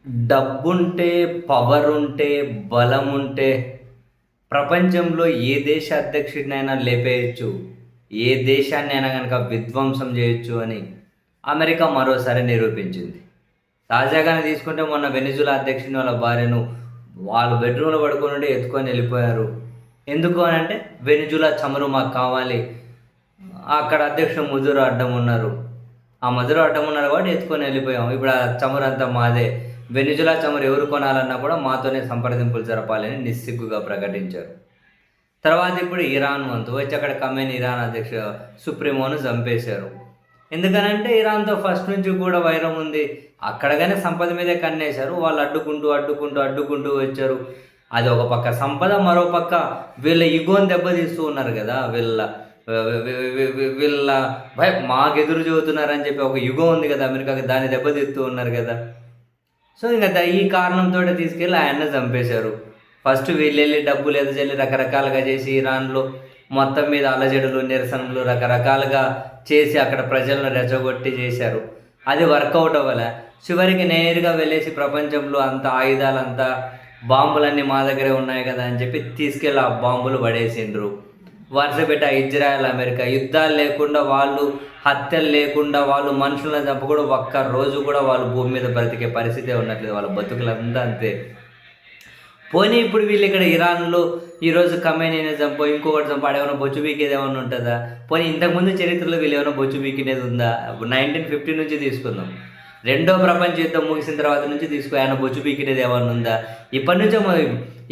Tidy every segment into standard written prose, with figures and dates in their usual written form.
డబ్బుంటే, పవరుంటే, బలముంటే ప్రపంచంలో ఏ దేశ అధ్యక్షుడినైనా లేపేయొచ్చు. ఏ దేశాన్నైనా గనక విధ్వంసం జేయొచ్చు అని అమెరికా మరోసారి నిరూపించింది. తాజాగానే తీసుకుంటే మొన్న వెనిజులా అధ్యక్షుని వాళ్ళ భార్యను వాళ్ళు బెడ్‌రూమ్‌లో పడుకొనుండి ఎత్తుకొని ఎళ్ళిపోయారు. ఎందుకు అనంటే వెనిజులా చమురు మాకు కావాలి. అక్కడ అధ్యక్షుడు మదురో అడ్డం ఉన్నారు. ఆ మదురో అడ్డం ఉన్నారు కాబట్టి ఎత్తుకొని ఎళ్ళిపోయాం. ఇప్పుడు ఆ చమురంతా మాదే. వెనిజులా చమురు ఎవరు కొనాలన్నా కూడా మాతోనే సంప్రదింపులు జరపాలని నిస్సిగ్గుగా ప్రకటించారు. తర్వాత ఇప్పుడు ఇరాన్ వంతు వచ్చి అక్కడ ఖమేని ఇరాన్ సుప్రీమోను చంపేశారు. ఎందుకనంటే ఇరాన్‌తో ఫస్ట్ నుంచి కూడా వైరం ఉంది. అక్కడ గాని సంపద మీదే కన్నేశారు. వాళ్ళు అడ్డుకుంటూ వచ్చారు. అది ఒక పక్క సంపద, మరో పక్క వీళ్ళ ఇగోని దెబ్బతీస్తూ ఉన్నారు గదా! వీళ్ళ మాకెదురు చెబుతున్నారని చెప్పి ఒక ఇగో ఉంది కదా అమెరికాకి, దాన్ని దెబ్బతీస్తూ ఉన్నారు కదా. సో ఇంక ఈ కారణంతోటే తీసుకెళ్ళి ఆయన్ని చంపేశారు. ఫస్ట్ వీళ్ళెళ్ళి డబ్బులు ఎదజల్లి రకరకాలుగా చేసి ఇరాన్‌లో మొత్తం మీద అలజడులు, నిరసనలు రకరకాలుగా చేసి అక్కడ ప్రజలను రెచ్చగొట్టి చేశారు. అది వర్కౌట్ అవ్వలే. చివరికి నేరుగా వెళ్ళేసి ప్రపంచంలో అంత ఆయుధాలంతా బాంబులన్నీ మా దగ్గరే ఉన్నాయి కదా అని చెప్పి తీసుకెళ్ళి ఆ బాంబులు పడేసిండ్రు. వరుసపెట్టి ఇజ్రాయెల్, అమెరికా యుద్ధాలు లేకుండా, వాళ్ళు హత్యలు లేకుండా, వాళ్ళు మనుషులను చంపకూడా ఒక్క రోజు కూడా వాళ్ళు భూమి మీద బ్రతికే పరిస్థితే ఉండట్లేదు. వాళ్ళ బతుకులంతా అంతే. పోనీ ఇప్పుడు వీళ్ళు ఇక్కడ ఇరాన్‌లో ఈరోజు ఖమేనీని చంపో, ఇంకొకటి చంపో, ఆడేమైనా బొచ్చు పీకేది ఏమన్నా ఉంటుందా? పోనీ ఇంతకుముందు చరిత్రలో వీళ్ళు ఏమైనా బొచ్చు పీకినేది ఉందా? 1950 నుంచి తీసుకుందాం. రెండో ప్రపంచ యుద్ధం ముగిసిన తర్వాత నుంచి ఆయన బొచ్చు పీకినేది ఏమన్నా ఉందా? ఇప్పటి నుంచే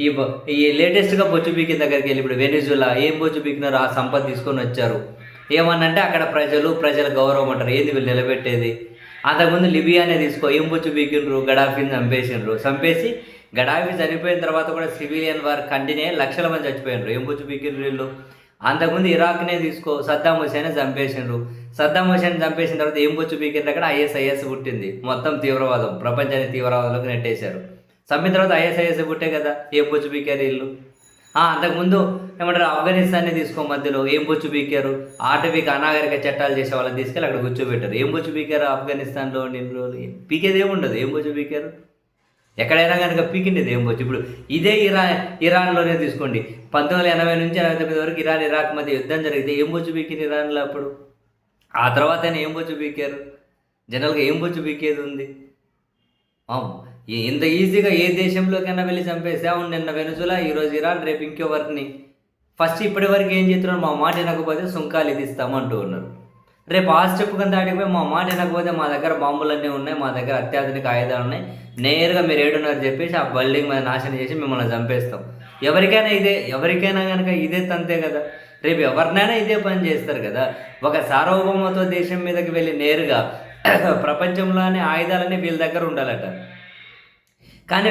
ఈ ఈ లేటెస్ట్‌గా బొచ్చు పీకిన దగ్గరికి వెళ్ళి ఇప్పుడు వెనిజులా ఏం బొచ్చు పీకినారు? ఆ సంపద తీసుకొని వచ్చారు. ఏమన్నంటే అక్కడ ప్రజల గౌరవం అంటారు. ఏంది వీళ్ళు నిలబెట్టేది? అంతకుముందు లిబియానే తీసుకో, ఏం బొచ్చు పీకిండ్రు? గడాఫీని చంపేసిండ్రు. చంపేసి గడాఫీ చనిపోయిన తర్వాత కూడా సివిలియన్ వార్ కంటిన్యూ లక్షల మంది చచ్చిపోయినారు. ఏం బొచ్చు పీకిండ్రు వీళ్ళు? అంతకుముందు ఇరాక్నే తీసుకో, సద్దాం హుసేన్ చంపేసిండ్రు. సద్దాం హుసేన్ చంపేసిన తర్వాత ఏం బొచ్చు పీకిండ్రు? అక్కడ ఐఎస్ఐఎస్ పుట్టింది. మొత్తం తీవ్రవాదం, ప్రపంచాన్ని తీవ్రవాదంలోకి నెట్టేశారు. చంపిన తర్వాత ఐఎస్ఐఎస్ పుట్టే కదా, ఏం బొచ్చు పీకారు వీళ్ళు? అంతకుముందు ఏమంటారు, ఆఫ్ఘనిస్తాన్ని తీసుకో, మధ్యలో ఏం బొచ్చు పీకారు? ఆటవిక అనాగరిక చట్టాలు చేసే వాళ్ళని తీసుకెళ్ళి అక్కడ కూర్చోబెట్టారు. ఏం బొచ్చు పీకారు? ఆఫ్ఘనిస్తాన్లో నిన్ను పీకేది ఏముండదు. ఏం బొచ్చు పీకారు? ఎక్కడైనా కనుక పీకిండేది ఏం బొచ్చు. ఇప్పుడు ఇదే ఇరాన్లోనే తీసుకోండి. 1980 నుంచి 89 వరకు ఇరాక్ మధ్య యుద్ధం జరిగితే ఏం బొచ్చు పీకింది ఇరాన్లో అప్పుడు? ఆ తర్వాతనే ఏం బొచ్చు పీకారు? జనరల్గా ఏం బొచ్చు పీకేది ఉంది? ఇంత ఈజీగా ఏ దేశంలోకైనా వెళ్ళి చంపేస్తే, అవును నిన్న వెనుజులా, ఈరోజు ఇరాన్, రేపు ఇంకెవరిని? ఫస్ట్ ఇప్పటి వరకు ఏం చేస్తున్నారు? మా మాట వినకపోతే సుంకాలు విధిస్తాము అంటూ ఉన్నారు. రేపు ఆశ చెప్పుకొని దాటిపోయి మా మాట వినకపోతే మా దగ్గర బాంబులన్నీ ఉన్నాయి, మా దగ్గర అత్యాధునిక ఆయుధాలు ఉన్నాయి, నేరుగా మీరు ఏడున్నారు చెప్పేసి ఆ బిల్డింగ్ మీద నాశనం చేసి మిమ్మల్ని చంపేస్తాం. ఎవరికైనా కనుక ఇదే తంతే కదా. రేపు ఎవరినైనా ఇదే పని చేస్తారు కదా. ఒక సార్వభౌమత్వ దేశం మీదకి వెళ్ళి నేరుగా ప్రపంచంలోనే ఆయుధాలన్నీ వీళ్ళ దగ్గర ఉండాలట, కానీ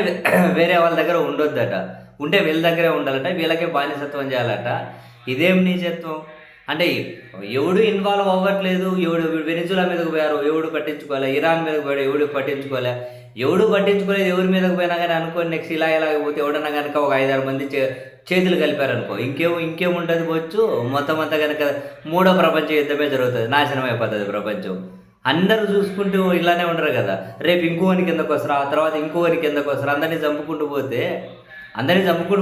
వేరే వాళ్ళ దగ్గర ఉండొద్దట. ఉంటే వీళ్ళ దగ్గరే ఉండాలట, వీళ్ళకే బానిసత్వం చేయాలట. ఇదేం నీచత్వం? అంటే ఎవడు ఇన్వాల్వ్ అవ్వట్లేదు. వెనిజులా మీదకు పోయారు, ఎవడు పట్టించుకోలే. ఇరాన్ మీదకు పోయాడు, ఎవడు పట్టించుకోలేదు. ఎవరి మీదకు పోయినా కానీ అనుకో, నెక్స్ట్ ఇలా పోతే ఎవడన్నా కనుక ఒక 5-6 మంది చేతులు కలిపారనుకో, ఇంకేముంటుంది వచ్చు. మొత్తం అంతా కనుక మూడో ప్రపంచ యుద్ధమే జరుగుతుంది, నాశనం అయిపోతుంది ప్రపంచం. అందరూ చూసుకుంటూ ఇలానే ఉండరు కదా. రేపు ఇంకోని కిందకు వస్తారు, ఆ తర్వాత ఇంకోని కిందకు వస్తారు. అందరినీ చంపుకుంటూ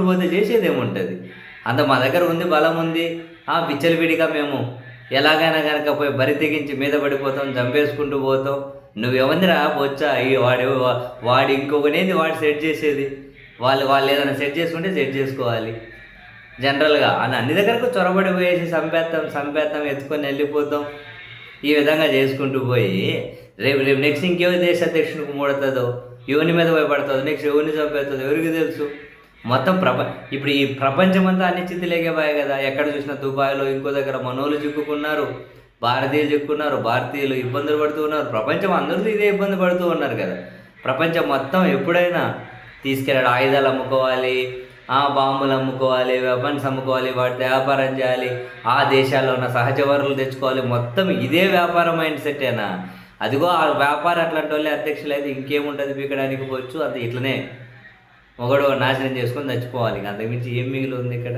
పోతే చేసేది ఏముంటుంది? అంత మా దగ్గర ఉంది, బలం ఉంది, విచ్చలవిడిగా మేము ఎలాగైనా కనుక పోయి బరి తెగించి మీద పడిపోతాం, చంపేసుకుంటూ పోతాం. నువ్వెవందిరా బొచ్చా? వాడు ఇంకొకనేది వాడు సెట్ చేసేది. వాళ్ళు ఏదైనా సెట్ చేసుకుంటే సెట్ చేసుకోవాలి. జనరల్గా అన్ని దగ్గరకు చొరబడిపోయేసి సంపేత్తాం ఎత్తుకొని వెళ్ళిపోతాం. ఈ విధంగా చేసుకుంటూ పోయి రేపు నెక్స్ట్ ఇంకేవో దేశ అధ్యక్షునికి మూడుతుందో, ఎవరి మీద భయపడుతుందో, నెక్స్ట్ ఎవరిని చంపేస్తుందో ఎవరికి తెలుసు. మొత్తం ఇప్పుడు ఈ ప్రపంచం అంతా అనిశ్చితి లేకపోయాయి కదా. ఎక్కడ చూసినా దుబాయ్లో ఇంకో దగ్గర మనోళ్ళు చిక్కుకున్నారు, భారతీయులు ఇబ్బందులు పడుతూ ఉన్నారు. ప్రపంచం అందరూ ఇదే ఇబ్బంది పడుతూ ఉన్నారు కదా. ప్రపంచం మొత్తం ఎప్పుడైనా తీసుకెళ్ళాడు, ఆయుధాలు అమ్ముకోవాలి, బాంబులు అమ్ముకోవాలి, వెపన్స్ అమ్ముకోవాలి, వాటితో వ్యాపారం చేయాలి, ఆ దేశాల్లో ఉన్న సహజ వనరులు తెచ్చుకోవాలి. మొత్తం ఇదే వ్యాపార మైండ్ సెట్టేనా? అదిగో ఆ వ్యాపారం అట్లాంటి వాళ్ళే అధ్యక్షులు అయితే ఇంకేముంటుంది పీకడానికి పోవచ్చు. అది ఇట్లనే మొగడు నాశనం చేసుకొని చచ్చిపోవాలి. అంతకుమించి ఏం మిగిలి ఉంది ఇక్కడ?